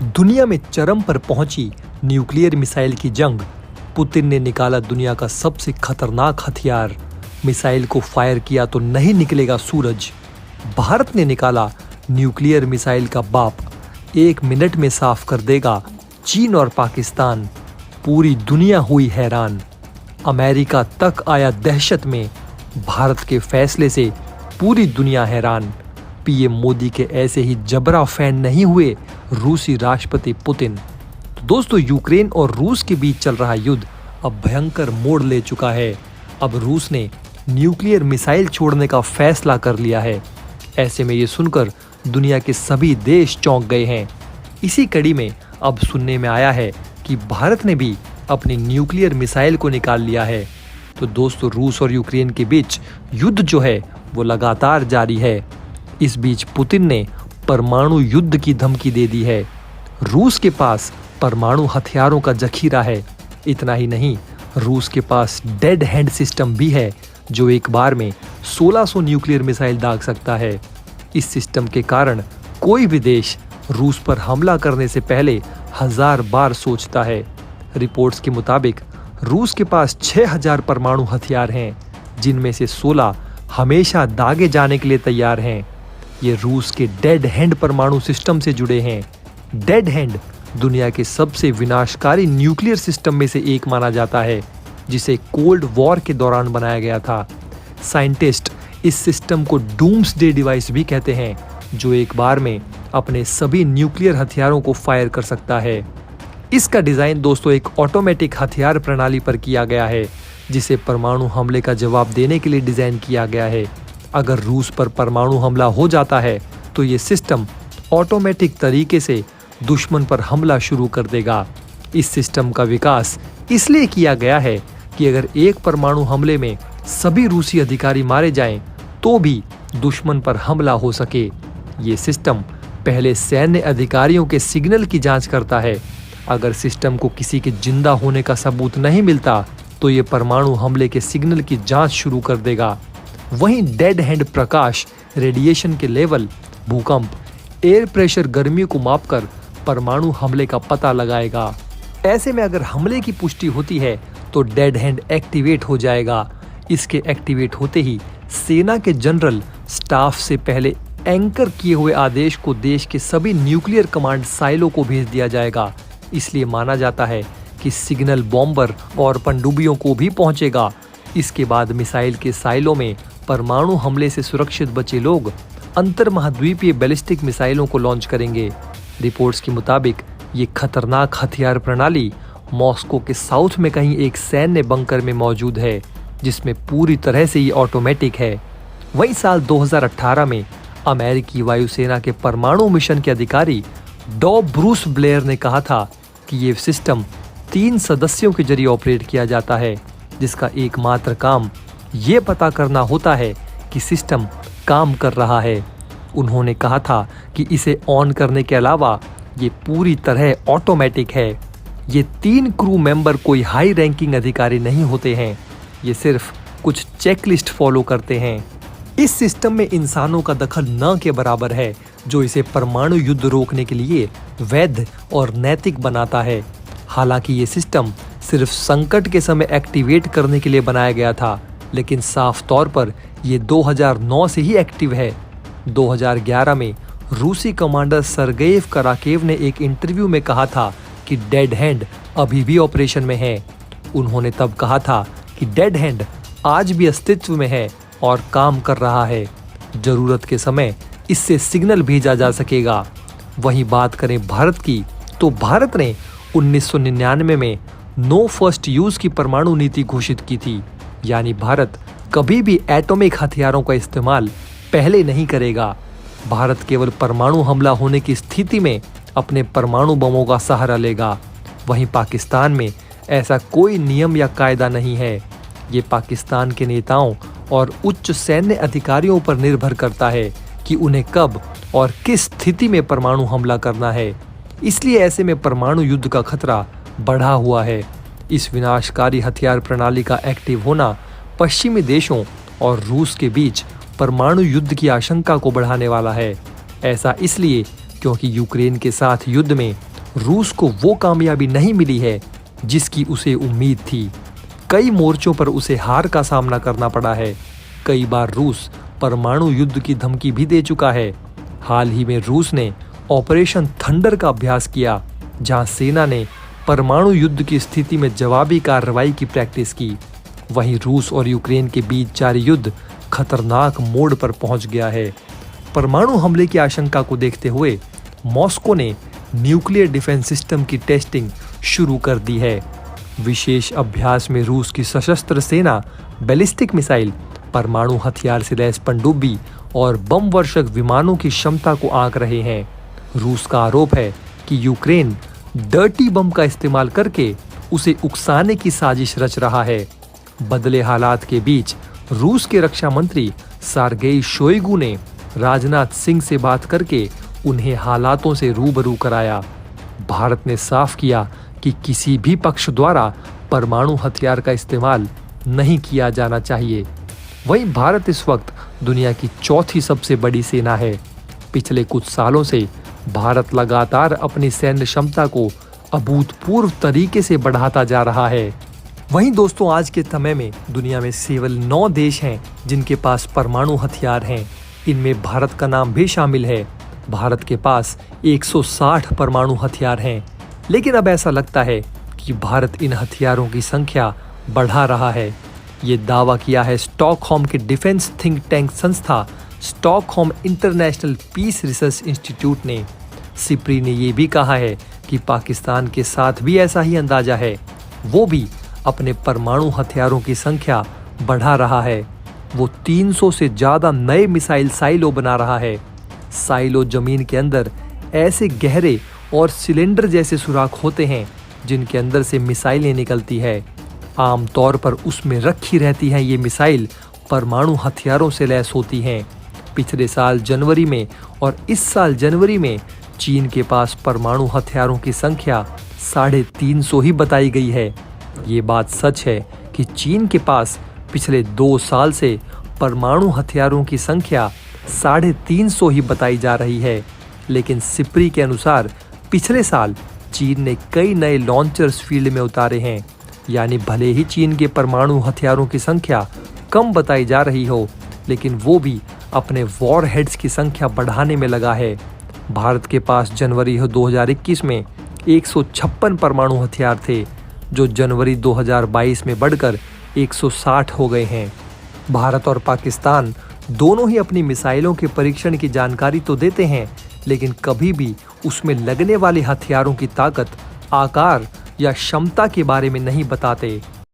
दुनिया में चरम पर पहुंची न्यूक्लियर मिसाइल की जंग। पुतिन ने निकाला दुनिया का सबसे खतरनाक हथियार। मिसाइल को फायर किया तो नहीं निकलेगा सूरज। भारत ने निकाला न्यूक्लियर मिसाइल का बाप। 1 मिनट में साफ कर देगा चीन और पाकिस्तान। पूरी दुनिया हुई हैरान। अमेरिका तक आया दहशत में। भारत के फैसले से पूरी दुनिया हैरान। पीएम मोदी के ऐसे ही जबरा फैन नहीं हुए रूसी राष्ट्रपति पुतिन। तो दोस्तों, यूक्रेन और रूस के बीच चल रहा युद्ध अब भयंकर मोड़ ले चुका है। अब रूस ने न्यूक्लियर मिसाइल छोड़ने का फैसला कर लिया है। ऐसे में ये सुनकर दुनिया के सभी देश चौंक गए हैं। इसी कड़ी में अब सुनने में आया है कि भारत ने भी अपनी न्यूक्लियर मिसाइल को निकाल लिया है। तो दोस्तों, रूस और यूक्रेन के बीच युद्ध जो है वो लगातार जारी है। इस बीच पुतिन ने परमाणु युद्ध की धमकी दे दी है। रूस के पास परमाणु हथियारों का जखीरा है। इतना ही नहीं, रूस के पास डेड हैंड सिस्टम भी है जो एक बार में 1600 न्यूक्लियर मिसाइल दाग सकता है। इस सिस्टम के कारण कोई भी देश रूस पर हमला करने से पहले 1000 बार सोचता है। रिपोर्ट्स के मुताबिक रूस के पास 6000 परमाणु हथियार हैं, जिनमें से 16 हमेशा दागे जाने के लिए तैयार हैं। ये रूस के डेड हैंड परमाणु सिस्टम से जुड़े हैं। डेड हैंड दुनिया के सबसे विनाशकारी न्यूक्लियर सिस्टम में से एक माना जाता है, जिसे कोल्ड वॉर के दौरान बनाया गया था। साइंटिस्ट इस सिस्टम को डूम्सडे डिवाइस भी कहते हैं, जो एक बार में अपने सभी न्यूक्लियर हथियारों को फायर कर सकता है। इसका डिजाइन दोस्तों एक ऑटोमेटिक हथियार प्रणाली पर किया गया है, जिसे परमाणु हमले का जवाब देने के लिए डिजाइन किया गया है। अगर रूस पर परमाणु हमला हो जाता है तो ये सिस्टम ऑटोमेटिक तरीके से दुश्मन पर हमला शुरू कर देगा। इस सिस्टम का विकास इसलिए किया गया है कि अगर एक परमाणु हमले में सभी रूसी अधिकारी मारे जाएं, तो भी दुश्मन पर हमला हो सके। ये सिस्टम पहले सैन्य अधिकारियों के सिग्नल की जांच करता है। अगर सिस्टम को किसी के जिंदा होने का सबूत नहीं मिलता तो ये परमाणु हमले के सिग्नल की जांच शुरू कर देगा। वहीं डेड हैंड प्रकाश, रेडिएशन के लेवल, भूकंप, एयर प्रेशर, गर्मी को मापकर परमाणु हमले का पता लगाएगा। ऐसे में अगर हमले की पुष्टि होती है तो डेड हैंड एक्टिवेट हो जाएगा। इसके एक्टिवेट होते ही सेना के जनरल स्टाफ से पहले एंकर किए हुए आदेश को देश के सभी न्यूक्लियर कमांड साइलों को भेज दिया जाएगा। इसलिए माना जाता है कि सिग्नल बॉम्बर और पनडुब्बियों को भी पहुंचेगा। इसके बाद मिसाइल के साइलों में परमाणु हमले से सुरक्षित बचे लोग अंतर महाद्वीपीय बैलिस्टिक मिसाइलों को लॉन्च करेंगे। रिपोर्ट्स के मुताबिक ये खतरनाक हथियार प्रणाली मॉस्को के साउथ में कहीं एक सैन्य बंकर में मौजूद है, जिसमें पूरी तरह से ये ऑटोमेटिक है। वहीं साल 2018 में अमेरिकी वायुसेना के परमाणु मिशन के अधिकारी डॉ ब्रूस ब्लेयर ने कहा था कि ये सिस्टम 3 सदस्यों के जरिए ऑपरेट किया जाता है, जिसका एकमात्र काम ये पता करना होता है कि सिस्टम काम कर रहा है। उन्होंने कहा था कि इसे ऑन करने के अलावा ये पूरी तरह ऑटोमेटिक है। ये 3 क्रू मेंबर कोई हाई रैंकिंग अधिकारी नहीं होते हैं। ये सिर्फ कुछ चेकलिस्ट फॉलो करते हैं। इस सिस्टम में इंसानों का दखल न के बराबर है, जो इसे परमाणु युद्ध रोकने के लिए वैध और नैतिक बनाता है। हालांकि ये सिस्टम सिर्फ संकट के समय एक्टिवेट करने के लिए बनाया गया था, लेकिन साफ तौर पर ये 2009 से ही एक्टिव है। 2011 में रूसी कमांडर सरगेव कराकेव ने एक इंटरव्यू में कहा था कि डेड हैंड अभी भी ऑपरेशन में है। उन्होंने तब कहा था कि डेड हैंड आज भी अस्तित्व में है और काम कर रहा है। जरूरत के समय इससे सिग्नल भेजा जा सकेगा। वहीं बात करें भारत की, तो भारत ने 1999 में नो फर्स्ट यूज की परमाणु नीति घोषित की थी। यानी भारत कभी भी एटॉमिक हथियारों का इस्तेमाल पहले नहीं करेगा। भारत केवल परमाणु हमला होने की स्थिति में अपने परमाणु बमों का सहारा लेगा। वहीं पाकिस्तान में ऐसा कोई नियम या कायदा नहीं है। ये पाकिस्तान के नेताओं और उच्च सैन्य अधिकारियों पर निर्भर करता है कि उन्हें कब और किस स्थिति में परमाणु हमला करना है। इसलिए ऐसे में परमाणु युद्ध का खतरा बढ़ा हुआ है। इस विनाशकारी हथियार प्रणाली का एक्टिव होना पश्चिमी देशों और रूस के बीच परमाणु युद्ध की आशंका को बढ़ाने वाला है। ऐसा इसलिए क्योंकि यूक्रेन के साथ युद्ध में रूस को वो कामयाबी नहीं मिली है जिसकी उसे उम्मीद थी। कई मोर्चों पर उसे हार का सामना करना पड़ा है। कई बार रूस परमाणु युद्ध की धमकी भी दे चुका है। हाल ही में रूस ने ऑपरेशन थंडर का अभ्यास किया, जहां सेना ने परमाणु युद्ध की स्थिति में जवाबी कार्रवाई की प्रैक्टिस की। वहीं रूस और यूक्रेन के बीच जारी युद्ध खतरनाक मोड़ पर पहुंच गया है। परमाणु हमले की आशंका को देखते हुए मॉस्को ने न्यूक्लियर डिफेंस सिस्टम की टेस्टिंग शुरू कर दी है। विशेष अभ्यास में रूस की सशस्त्र सेना बैलिस्टिक मिसाइल, परमाणु हथियार से लैस पनडुब्बी और बम वर्षक विमानों की क्षमता को आंक रहे हैं। रूस का आरोप है कि यूक्रेन डर्टी बम का इस्तेमाल करके उसे उकसाने की साजिश रच रहा है। बदले हालात के बीच रूस के रक्षा मंत्री सार्गेई शोइगु ने राजनाथ सिंह से बात करके उन्हें हालातों से रूबरू कराया। भारत ने साफ किया कि किसी भी पक्ष द्वारा परमाणु हथियार का इस्तेमाल नहीं किया जाना चाहिए। वहीं भारत इस वक्त दुनिया की चौथी सबसे बड़ी सेना है। पिछले कुछ सालों से भारत लगातार अपनी सैन्य क्षमता को अभूतपूर्व तरीके से बढ़ाता जा रहा है। वहीं दोस्तों, आज के समय में दुनिया में केवल 9 देश हैं जिनके पास परमाणु हथियार हैं। इनमें भारत का नाम भी शामिल है। भारत के पास 160 परमाणु हथियार हैं, लेकिन अब ऐसा लगता है कि भारत इन हथियारों की संख्या बढ़ा रहा है। ये दावा किया है स्टॉकहोम के डिफेंस थिंक टैंक संस्था Stockholm International Peace Research Institute ने। सिप्री ने ये भी कहा है कि पाकिस्तान के साथ भी ऐसा ही अंदाजा है। वो भी अपने परमाणु हथियारों की संख्या बढ़ा रहा है। वो 300 से ज़्यादा नए मिसाइल साइलो बना रहा है। साइलो जमीन के अंदर ऐसे गहरे और सिलेंडर जैसे सुराख होते हैं जिनके अंदर से मिसाइलें निकलती है। आमतौर पर उसमें रखी रहती हैं ये मिसाइल परमाणु हथियारों से लैस होती हैं। पिछले साल जनवरी में और इस साल जनवरी में चीन के पास परमाणु हथियारों की संख्या 350 ही बताई गई है। ये बात सच है कि चीन के पास पिछले 2 साल से परमाणु हथियारों की संख्या 350 ही बताई जा रही है। लेकिन सिप्री के अनुसार पिछले साल चीन ने कई नए लॉन्चर्स फील्ड में उतारे हैं। यानी भले ही चीन के परमाणु हथियारों की संख्या कम बताई जा रही हो, लेकिन वो भी अपने वॉर हेड्स की संख्या बढ़ाने में लगा है। भारत के पास जनवरी 2021 में 156 परमाणु हथियार थे, जो जनवरी 2022 में बढ़कर 160 हो गए हैं। भारत और पाकिस्तान दोनों ही अपनी मिसाइलों के परीक्षण की जानकारी तो देते हैं, लेकिन कभी भी उसमें लगने वाले हथियारों की ताकत, आकार या क्षमता के बारे में नहीं बताते।